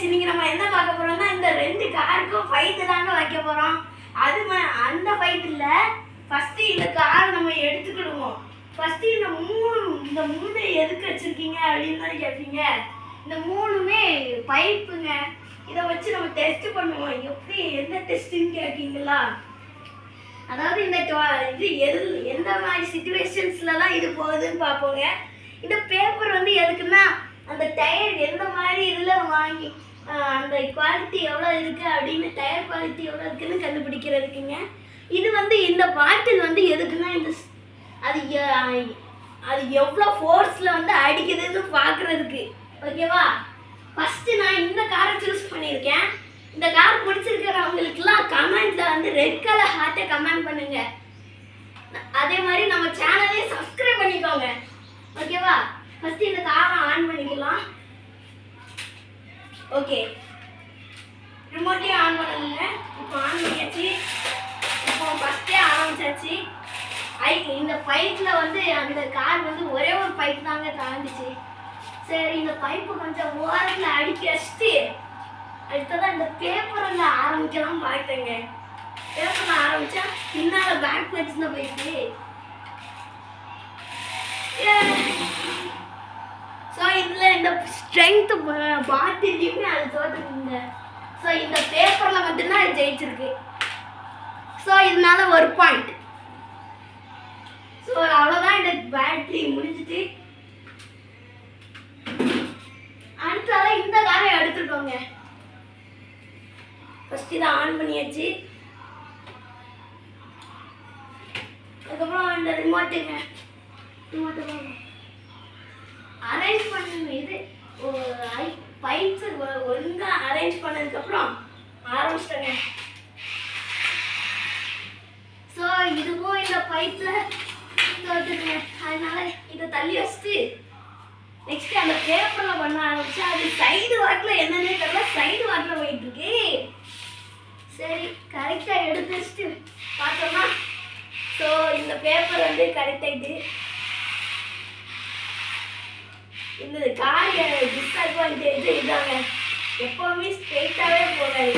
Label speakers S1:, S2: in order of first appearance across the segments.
S1: Guys, இன்னைக்கு நம்ம என்ன பார்க்க போறோம்னா இந்த ரெண்டு காருக்கும் ஃபைட் தாங்க வைக்க போறோம். அந்த ஃபைட் இல்ல, ஃபர்ஸ்ட் இந்த கார் நம்ம எடுத்துக்கிடுவோம். ஃபர்ஸ்ட் இந்த மூணு எதுக்கு வச்சிருக்கீங்க அப்படின்னு தான் கேட்பீங்க. இந்த மூணுமே பைப்புங்க. இதை வச்சு நம்ம டெஸ்ட் பண்ணுவோம். எப்படி எந்த டெஸ்ட்னு கேட்கீங்களா? அதாவது இந்த இது எந்த மாதிரி சிச்சுவேஷன்ஸ்லாம் இது போகுதுன்னு பார்ப்போங்க. இந்த பேப்பர் வந்து எதுக்குன்னா அந்த டயர் எந்த மாதிரி இதில் வாங்கி அந்த குவாலிட்டி எவ்வளோ இருக்குது அப்படின்னு, டயர் குவாலிட்டி எவ்வளோ இருக்குதுன்னு கண்டுபிடிக்கிறதுக்குங்க. இது வந்து இந்த பாட்டில் வந்து எதுக்குன்னா இந்த அது எவ்வளோ ஃபோர்ஸில் வந்து அடிக்குதுன்னு பார்க்குறதுக்கு. ஓகேவா? ஃபஸ்ட்டு நான் இந்த காரை சூஸ் பண்ணியிருக்கேன். இந்த கார் பிடிச்சிருக்கிறவங்களுக்குலாம் கமெண்ட்டில் வந்து ரெட் கலர் ஹார்ட்டை கமெண்ட் பண்ணுங்க. அதே மாதிரி நம்ம சேனலையும் சப்ஸ்கிரைப் பண்ணிக்கோங்க. ஓகேவா? ஃபஸ்ட்டு இந்த காரை ஆன் பண்ணிக்கலாம். ஓகே, ரிமோட்டையும் ஆன் பண்ணணுங்க. இப்போ ஆன் பண்ணியாச்சு. இப்போ ஃபஸ்ட்டே ஆரம்பிச்சாச்சு. இந்த பைப்பில் வந்து அந்த கார் வந்து ஒரே ஒரு பைப் தாங்க தாண்டிச்சு. சரி, இந்த பைப்பு கொஞ்சம் ஓரத்தில் அடிக்க வச்சுட்டு அடுத்ததான் இந்த பேப்பரில் ஆரம்பிக்கலாம் பார்த்தேங்க. பேப்பரில் ஆரம்பித்தா பின்னால் பேக் வச்சுருந்த பைப்பு. ஸோ இதில் இந்த ஸ்ட்ரென்த்து பாட்டிலையுமே அது தோற்றுக்குங்க. ஸோ இந்த பேப்பரில் மட்டும்தான் அது ஜெயிச்சிருக்கு. ஸோ இதனால ஒரு பாயிண்ட். ஸோ அவ்வளோதான், இந்த பேட்டரி முடிஞ்சிட்டு அடுத்ததான் இந்த காரை எடுத்துட்டோங்க. ஃபஸ்ட்டு இதை ஆன் பண்ணியாச்சு. அதுக்கப்புறம் இந்த ரிமோட்டுங்க, ரிமோட்டு அரேஞ்ச் பண்ணணும். இது பைப்ஸை ஒழுங்காக அரேஞ்ச் பண்ணதுக்கப்புறம் ஆரம்பிச்சிட்டேங்க. ஸோ இதுவும் இந்த பைப்பில் தோற்றுக்குங்க. அதனால இதை தள்ளி வச்சுட்டு நெக்ஸ்ட்டு அந்த பேப்பரில் பண்ண ஆரம்பிச்சா அது சைடு வாட்டில் என்னென்னே தெரியல, சைடு வாட்டில் போயிட்டுருக்கு. சரி, கரெக்டாக எடுத்து வச்சுட்டு பார்த்தோம்னா ஸோ இந்த பேப்பர் வந்து கரெக்டாகிட்டு இந்த கார் டிஸ்அட்வான்டேஜ் இதாங்க, எப்போவுமே ஸ்ட்ரெயிட்டாகவே போகாது.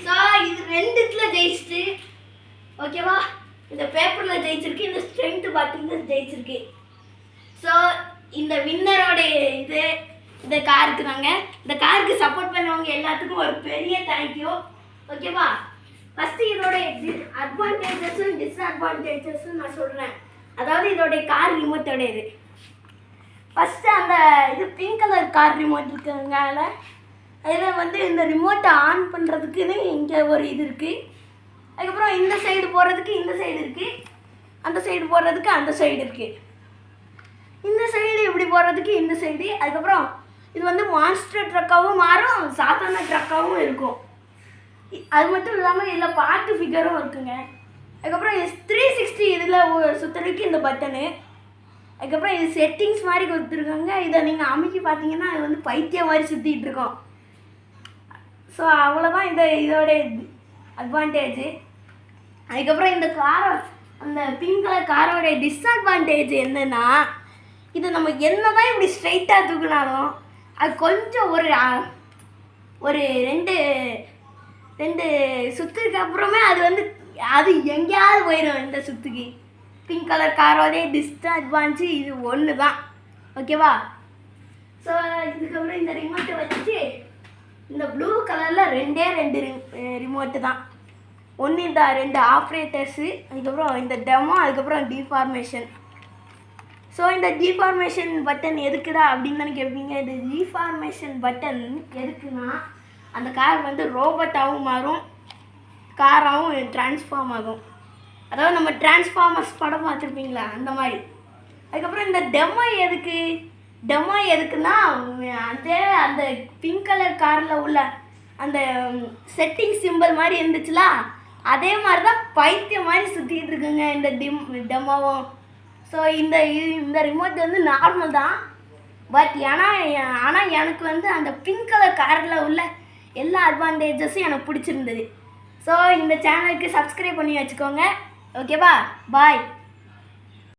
S1: ஸோ இது ரெண்டுத்தில் ஜெயிச்சிட்டு. ஓகேவா? இந்த பேப்பரில் ஜெயிச்சிருக்கு, இந்த ஸ்ட்ரென்த்து பார்த்தீங்கன்னா ஜெயிச்சிருக்கு. ஸோ இந்த வின்னரோட இது இந்த காருக்கு தாங்க. இந்த காருக்கு சப்போர்ட் பண்ணவங்க எல்லாத்துக்கும் ஒரு பெரிய தேங்க்யூ. ஓகேவா? ஃபஸ்ட்டு இதோட அட்வான்டேஜஸும் டிஸ்அட்வான்டேஜஸும் நான் சொல்கிறேன். அதாவது இதோடைய கார் ரிமோட்டோட இது ஃபஸ்ட்டு அந்த இது பிங்க் கலர் கார் ரிமோட் இருக்கிறதுனால அதில் வந்து இந்த ரிமோட்டை ஆன் பண்ணுறதுக்குன்னு இங்கே ஒரு இது இருக்குது. அதுக்கப்புறம் இந்த சைடு போகிறதுக்கு இந்த சைடு இருக்குது, அந்த சைடு போகிறதுக்கு அந்த சைடு இருக்குது, இந்த சைடு இப்படி போகிறதுக்கு இந்த சைடு. அதுக்கப்புறம் இது வந்து மான்ஸ்டர் ட்ரக்காகவும் மாறும், சாதாரண ட்ரக்காகவும் இருக்கும். அது மட்டும் இல்லாமல் இதில் பாட்டு ஃபிகரும் இருக்குங்க. அதுக்கப்புறம் இது 360 இதில் சுற்றுறதுக்கு இந்த பட்டனு. அதுக்கப்புறம் இது செட்டிங்ஸ் மாதிரி கொடுத்துருக்காங்க. இதை நீங்கள் அமைக்கி பார்த்தீங்கன்னா அது வந்து பைத்தியம் மாதிரி சுற்றிட்டு இருக்கோம். ஸோ அவ்வளோதான் இதோட அட்வான்டேஜ். அதுக்கப்புறம் இந்த காரை அந்த பிங்க் கலர் காரோடைய டிஸ்அட்வான்டேஜ் என்னென்னா, இது நம்ம என்ன தான் இப்படி ஸ்ட்ரைட்டாக தூக்கினாலும் அது கொஞ்சம் ஒரு ரெண்டு சுற்றுக்கு அப்புறமே அது வந்து அது எங்கேயாவது போயிடும். இந்த சுற்றுக்கு பிங்க் கலர் காரோடைய டிஸ்அட்வான்டேஜ் இது ஒன்று தான். ஓகேவா? ஸோ இதுக்கப்புறம் இந்த ரிமோட்டை வச்சுட்டு இந்த ப்ளூ கலரில் ரெண்டு ரிமோட்டு தான். ஒன்று இந்த 2 ஆப்ரேட்டர்ஸு, அதுக்கப்புறம் இந்த டெமோ, அதுக்கப்புறம் டிஃபார்மேஷன். ஸோ இந்த டிஃபார்மேஷன் பட்டன் எதுக்குடா அப்படின்னு தானே கேட்பீங்க. இந்த டிஃபார்மேஷன் பட்டன் எதுக்குன்னா அந்த கார் வந்து ரோபோட்டாகவும் மாறும், காராகவும் டிரான்ஸ்ஃபார்ம் ஆகும். அதாவது நம்ம டிரான்ஸ்ஃபார்மர்ஸ் படம் பார்த்துருப்பீங்களா, அந்த மாதிரி. அதுக்கப்புறம் இந்த டெமோ எதுக்குன்னா அதே அந்த பிங்க் கலர் காரில் உள்ள அந்த செட்டிங் சிம்பிள் மாதிரி இருந்துச்சுல, அதே மாதிரி தான் பைத்தியம் மாதிரி சுற்றிட்டு இருக்குங்க இந்த டெமோவும். ஸோ இந்த ரிமோட் வந்து நார்மல் தான். பட் ஆனால் எனக்கு வந்து அந்த பிங்க் கலர் காரில் உள்ள எல்லா அட்வான்டேஜஸும் எனக்கு பிடிச்சிருந்தது. ஸோ இந்த சேனலுக்கு சப்ஸ்கிரைப் பண்ணி வச்சுக்கோங்க. ஓகேவா? பாய்.